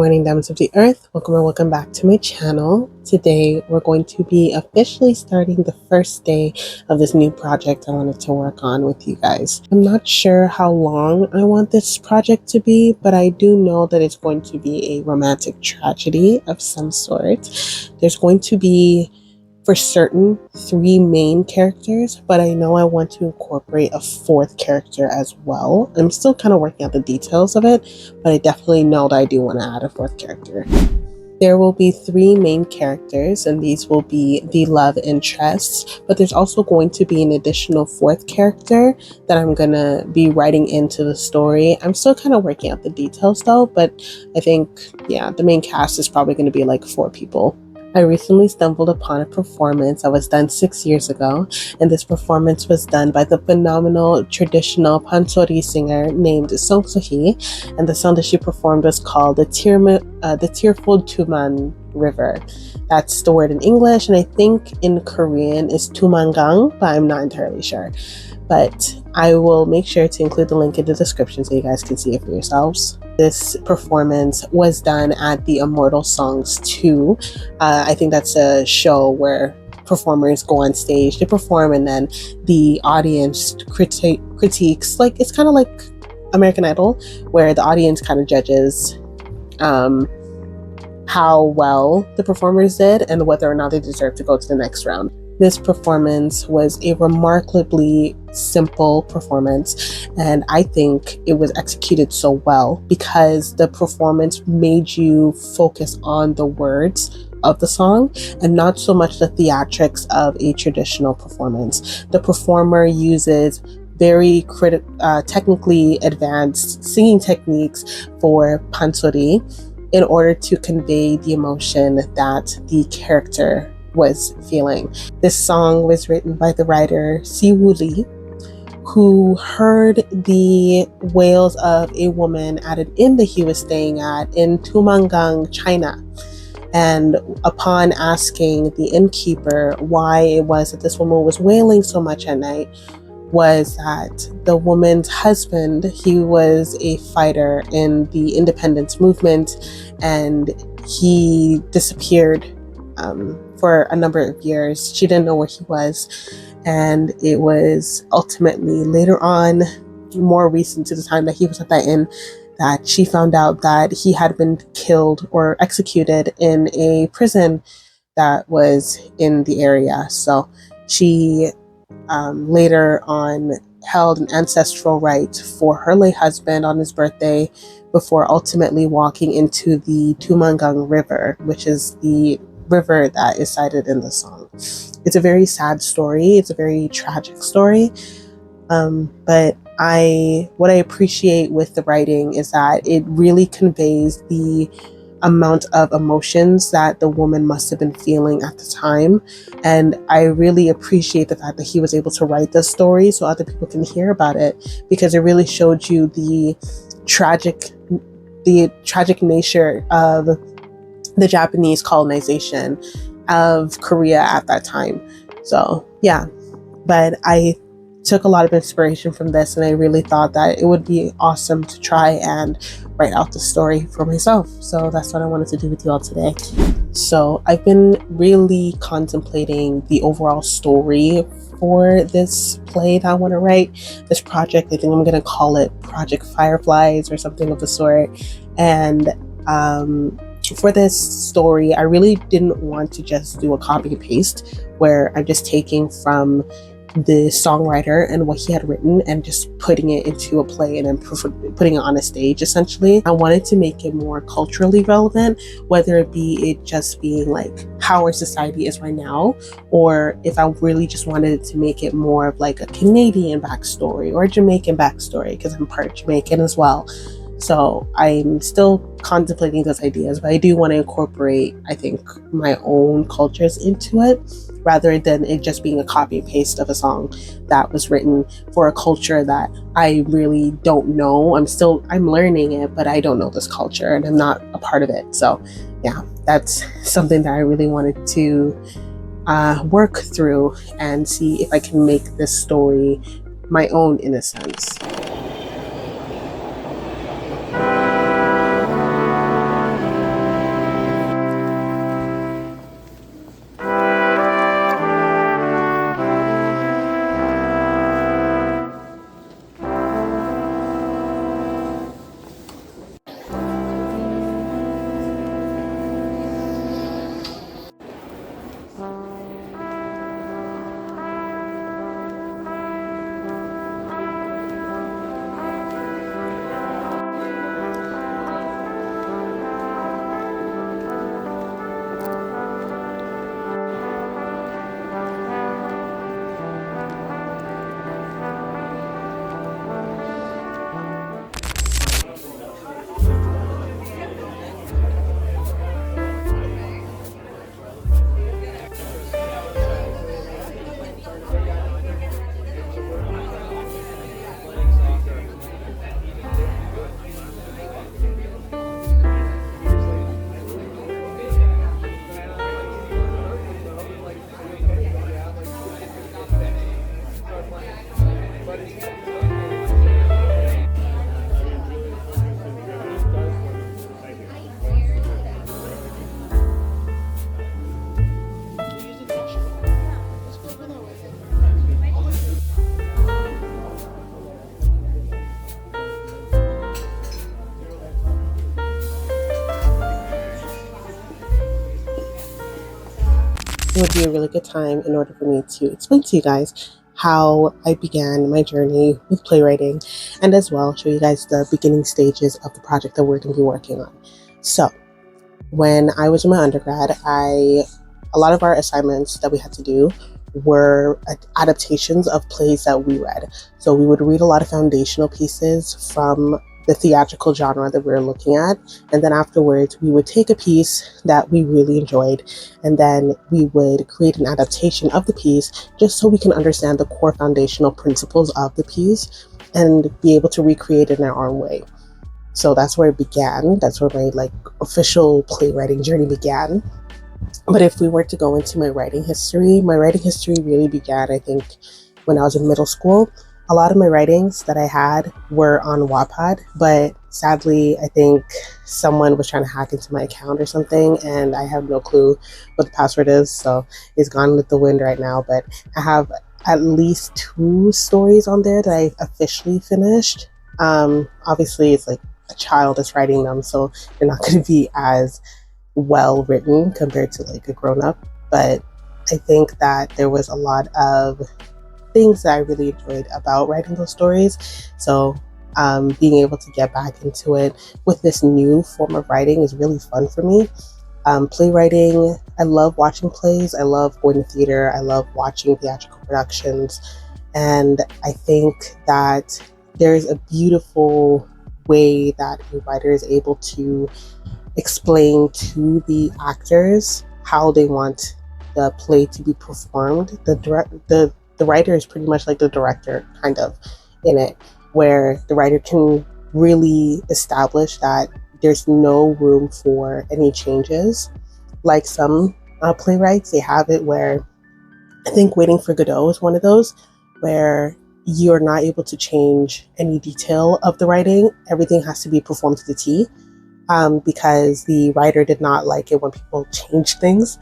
Morning, Diamonds of the Earth. Welcome or welcome back to my channel. Today we're going to be officially starting the first day of this new project I wanted to work on with you guys. I'm not sure how long I want this project to be, but I do know that it's going to be a romantic tragedy of some sort. There's going to be, for certain, 3 main characters, but I know I want to incorporate a 4th character as well. I'm still kind of working out the details of it, but I definitely know that I do want to add a 4th character. There will be 3 main characters, and these will be the love interests, but there's also going to be an additional 4th character that I'm going to be writing into the story. I'm still kind of working out the details though, but I think, yeah, the main cast is probably going to be like 4 people. I recently stumbled upon a performance that was done 6 years ago, and this performance was done by the phenomenal traditional pansori singer named Song Sohee, and the song that she performed was called the Tearful Duman River. That's the word in English, and I think in Korean is tumangang, but I'm not entirely sure. But I will make sure to include the link in the description so you guys can see it for yourselves. This performance was done at the Immortal Songs 2. I think that's a show where performers go on stage to perform, and then the audience critiques. Like, it's kind of like American Idol, where the audience kind of judges how well the performers did and whether or not they deserve to go to the next round. This performance was a remarkably simple performance, and I think it was executed so well because the performance made you focus on the words of the song and not so much the theatrics of a traditional performance. The performer uses very technically advanced singing techniques for pansori in order to convey the emotion that the character was feeling. This song was written by the writer Siwoo Lee, who heard the wails of a woman at an inn that he was staying at in Tumangang, China. And upon asking the innkeeper why it was that this woman was wailing so much at night, was that the woman's husband, he was a fighter in the independence movement, and he disappeared for a number of years. She didn't know where he was, and it was ultimately later on, more recent to the time that he was at that inn, that she found out that he had been killed or executed in a prison that was in the area. So she later on held an ancestral rite for her late husband on his birthday before ultimately walking into the Tumangang River, which is the river that is cited in the song. It's a very sad story. It's a very tragic story. But what I appreciate with the writing is that it really conveys the amount of emotions that the woman must have been feeling at the time. And I really appreciate the fact that he was able to write this story so other people can hear about it, because it really showed you the tragic nature of the Japanese colonization of Korea at that time. So yeah, but I took a lot of inspiration from this, and I really thought that it would be awesome to try and write out the story for myself. So that's what I wanted to do with you all today. So I've been really contemplating the overall story for this play that I want to write, this project. I think I'm going to call it Project Fireflies or something of the sort. And for this story, I really didn't want to just do a copy and paste where I'm just taking from the songwriter and what he had written and just putting it into a play and then putting it on a stage. Essentially, I wanted to make it more culturally relevant, whether it be it just being like how our society is right now, or if I really just wanted to make it more of like a Canadian backstory or a Jamaican backstory, because I'm part Jamaican as well. So I'm still contemplating those ideas, but I do want to incorporate, I think, my own cultures into it, rather than it just being a copy and paste of a song that was written for a culture that I really don't know. I'm learning it, but I don't know this culture and I'm not a part of it. So yeah, that's something that I really wanted to work through and see if I can make this story my own, in a sense. it would be a really good time in order for me to explain to you guys how I began my journey with playwriting, and as well show you guys the beginning stages of the project that we're going to be working on. So when I was in my undergrad, a lot of our assignments that we had to do were adaptations of plays that we read. So we would read a lot of foundational pieces from the theatrical genre that we were looking at, and then afterwards we would take a piece that we really enjoyed, and then we would create an adaptation of the piece just so we can understand the core foundational principles of the piece and be able to recreate it in our own way. So that's where it began. That's where my official playwriting journey began. But if we were to go into my writing history really began, I think, when I was in middle school. A lot of my writings that I had were on Wattpad, but sadly, I think someone was trying to hack into my account or something, and I have no clue what the password is, so it's gone with the wind right now. But I have at least 2 stories on there that I officially finished. Obviously, it's like a child is writing them, so they're not going to be as well written compared to like a grown-up, but I think that there was a lot of things that I really enjoyed about writing those stories. So being able to get back into it with this new form of writing is really fun for me. Playwriting, I love watching plays, I love going to theater, I love watching theatrical productions, and I think that there's a beautiful way that a writer is able to explain to the actors how they want the play to be performed. The writer is pretty much like the director, kind of, in it, where the writer can really establish that there's no room for any changes. Like some playwrights, they have it where, I think Waiting for Godot is one of those, where you're not able to change any detail of the writing. Everything has to be performed to the T, because the writer did not like it when people change things.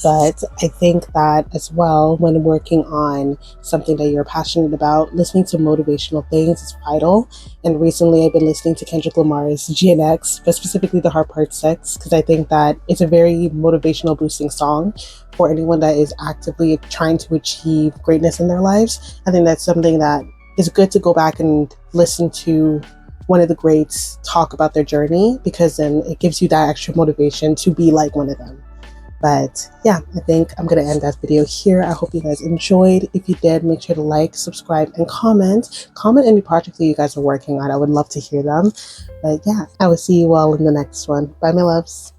But I think that as well, when working on something that you're passionate about, listening to motivational things is vital. And recently I've been listening to Kendrick Lamar's GNX, but specifically the Heart Part 6, because I think that it's a very motivational boosting song for anyone that is actively trying to achieve greatness in their lives. I think that's something that is good to go back and listen to one of the greats talk about their journey, because then it gives you that extra motivation to be like one of them. But yeah, I think I'm going to end that video here. I hope you guys enjoyed. If you did, make sure to like, subscribe, and comment. Comment any projects that you guys are working on. I would love to hear them. But yeah, I will see you all in the next one. Bye, my loves.